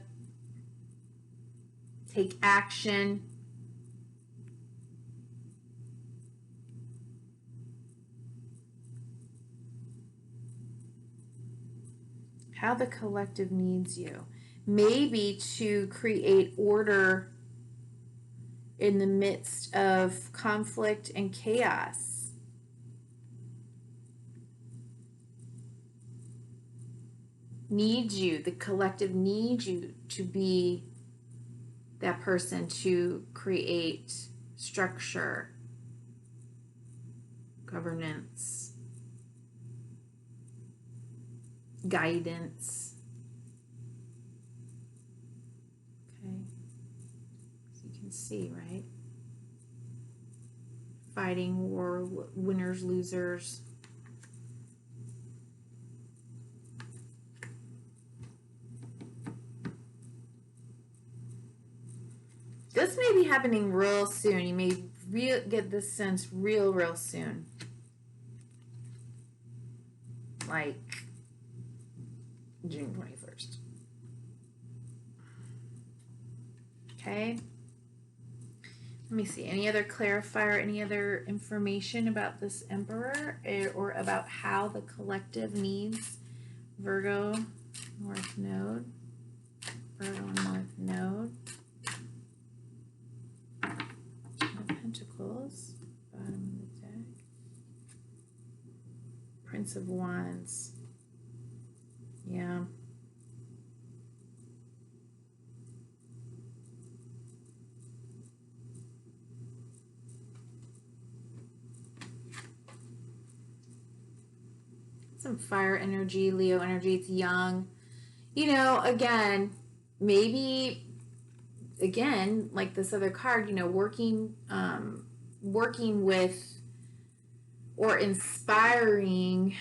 take action. How the collective needs you. Maybe to create order in the midst of conflict and chaos. Needs you, the collective needs you to be that person to create structure, governance, guidance. Okay, so you can see, right? Fighting war, winners, losers. This may be happening real soon. You may get this sense real soon. Like June 21st. Okay. Let me see. Any other clarifier, any other information about this Emperor or about how the collective needs Virgo North Node? Virgo North Node. Pentacles, bottom of the deck. Prince of Wands. Yeah. Some fire energy, Leo energy. It's young. You know, again, maybe again, like this other card, you know, working with or inspiring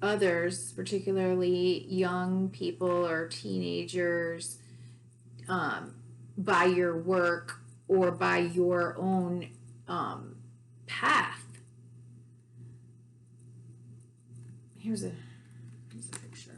others, particularly young people or teenagers, by your work or by your own path. Here's a picture.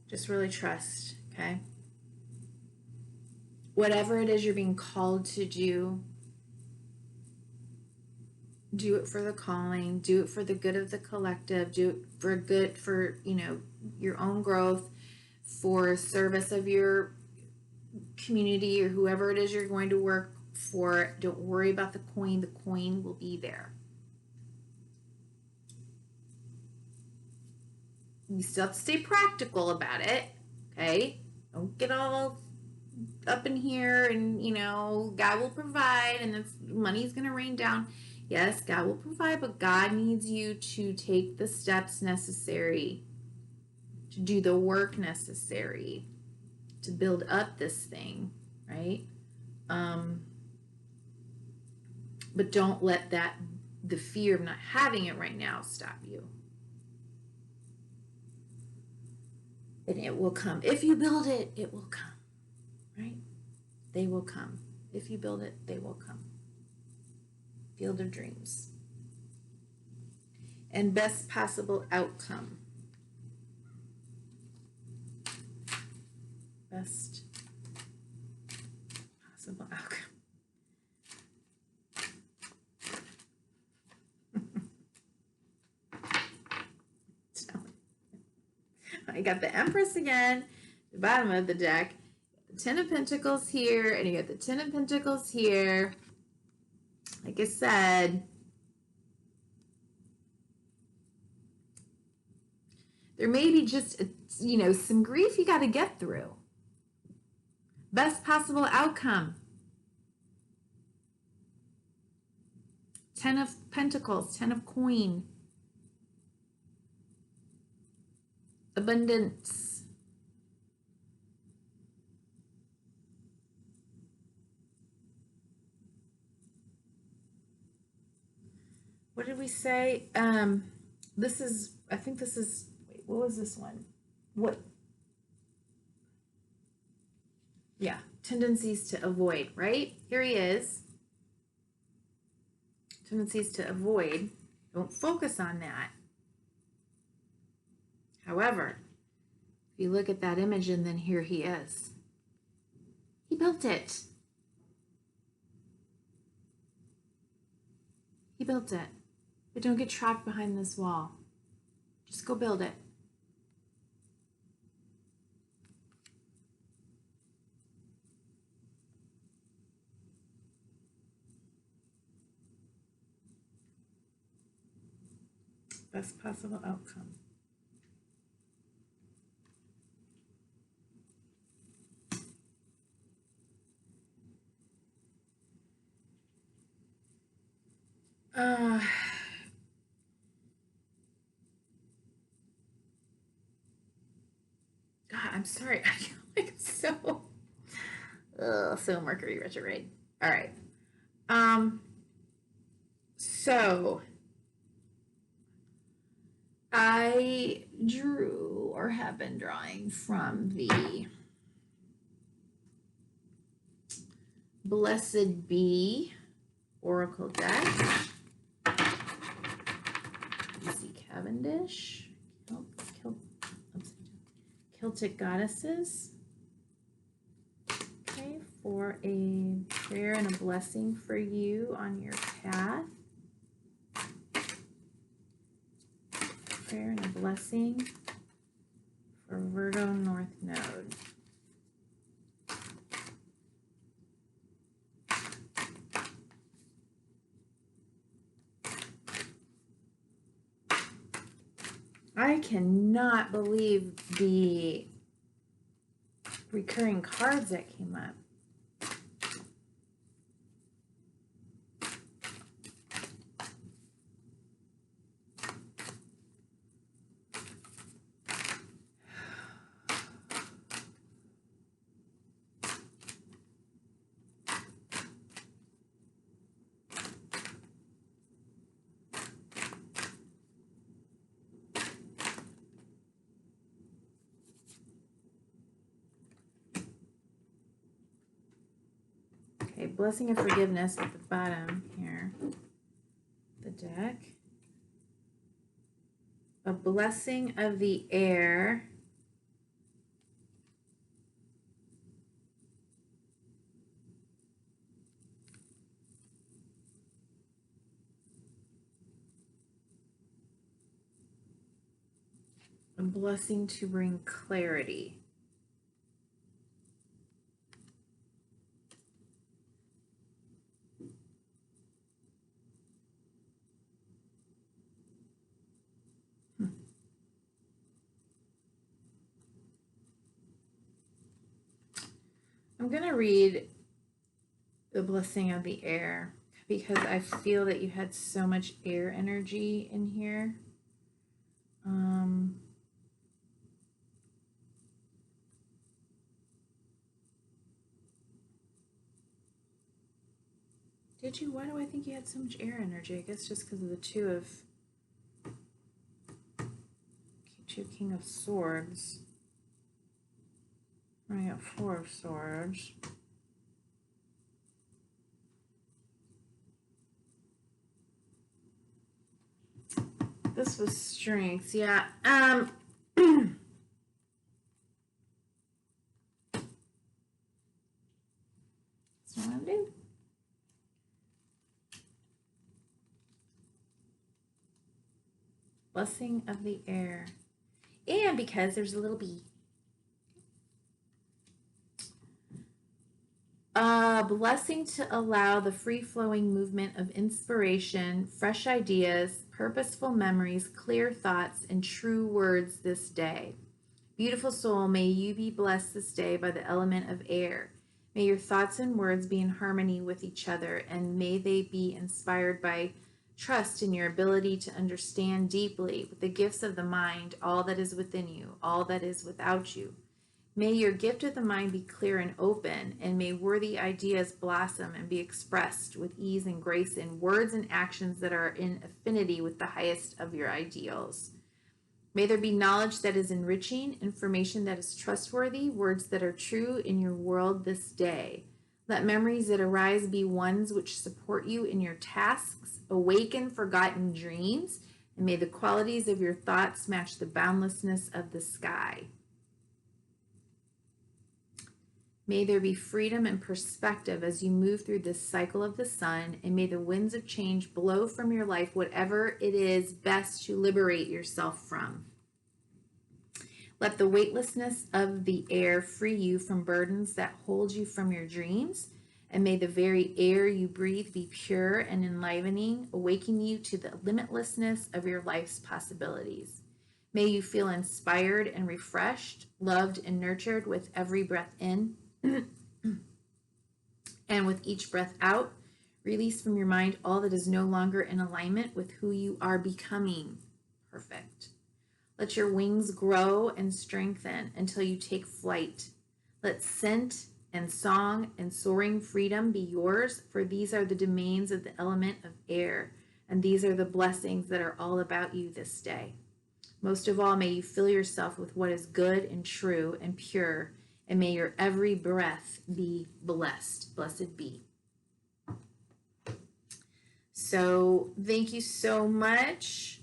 Just really trust, okay? Whatever it is you're being called to do it for the calling, do it for the good of the collective, do it for good for, you know, your own growth, for service of your community or whoever it is you're going to work for. Don't worry about the coin will be there. You still have to stay practical about it, okay? Don't get all up in here and, you know, God will provide and money's going to rain down. Yes, God will provide, but God needs you to take the steps necessary, to do the work necessary, to build up this thing, right? But don't let the fear of not having it right now stop you. And it will come. If you build it, it will come, right? They will come. If you build it, they will come. Field of Dreams. And best possible outcome. Best possible outcome. I got the Empress again, the bottom of the deck. The Ten of Pentacles here, and you got the Ten of Pentacles here. Like I said, there may be just, you know, some grief you got to get through. Best possible outcome. Ten of Pentacles, Ten of Coin. abundance. What did we say? This is, I think this is, wait, what was this one? What? Yeah, tendencies to avoid, right? Here he is. Tendencies to avoid. Don't focus on that. However, if you look at that image and then here he is. He built it. He built it. But don't get trapped behind this wall. Just go build it. Best possible outcome. God, I'm sorry. I feel like so Mercury retrograde. All right. So I drew or have been drawing from the Blessed Bee Oracle deck. C. Cavendish. Celtic Goddesses. Okay, for a prayer and a blessing for you on your path. Prayer and a blessing for Virgo North Node. I cannot believe the recurring cards that came up. Okay, blessing of forgiveness at the bottom here. The deck. A blessing of the air. A blessing to bring clarity. I'm going to read the blessing of the air because I feel that you had so much air energy in here. Did you? Why do I think you had so much air energy? I guess just because of the two King of Swords. I got Four of Swords. This was strengths, yeah. That's what I'm gonna do. Blessing of the air. And because there's a little bee. A blessing to allow the free-flowing movement of inspiration, fresh ideas, purposeful memories, clear thoughts, and true words this day. Beautiful soul, may you be blessed this day by the element of air. May your thoughts and words be in harmony with each other, and may they be inspired by Trust in your ability to understand deeply with the gifts of the mind all that is within you, all that is without you. May your gift of the mind be clear and open, and may worthy ideas blossom and be expressed with ease and grace in words and actions that are in affinity with the highest of your ideals. May there be knowledge that is enriching, information that is trustworthy, words that are true in your world this day. Let memories that arise be ones which support you in your tasks, awaken forgotten dreams, and may the qualities of your thoughts match the boundlessness of the sky. May there be freedom and perspective as you move through this cycle of the sun, and may the winds of change blow from your life whatever it is best to liberate yourself from. Let the weightlessness of the air free you from burdens that hold you from your dreams, and may the very air you breathe be pure and enlivening, awakening you to the limitlessness of your life's possibilities. May you feel inspired and refreshed, loved and nurtured with every breath in. And with each breath out, release from your mind all that is no longer in alignment with who you are becoming. Perfect. Let your wings grow and strengthen until you take flight. Let scent and song and soaring freedom be yours, for these are the domains of the element of air, and these are the blessings that are all about you this day. Most of all, may you fill yourself with what is good and true and pure, and may your every breath be blessed. Blessed be. So thank you so much.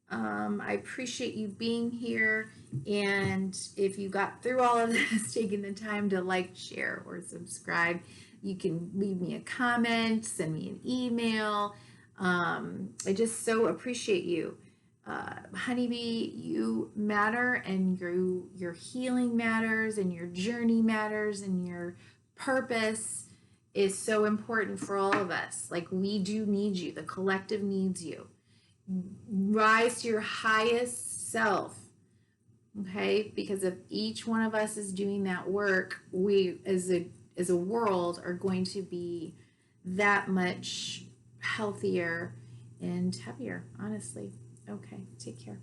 I appreciate you being here. And if you got through all of this, taking the time to like, share, or subscribe, you can leave me a comment, send me an email. I just so appreciate you. Honeybee, you matter, and your healing matters, and your journey matters, and your purpose is so important for all of us. Like, we do need you. The collective needs you. Rise to your highest self, okay? Because if each one of us is doing that work, we as a world are going to be that much healthier and happier, honestly. Okay, take care.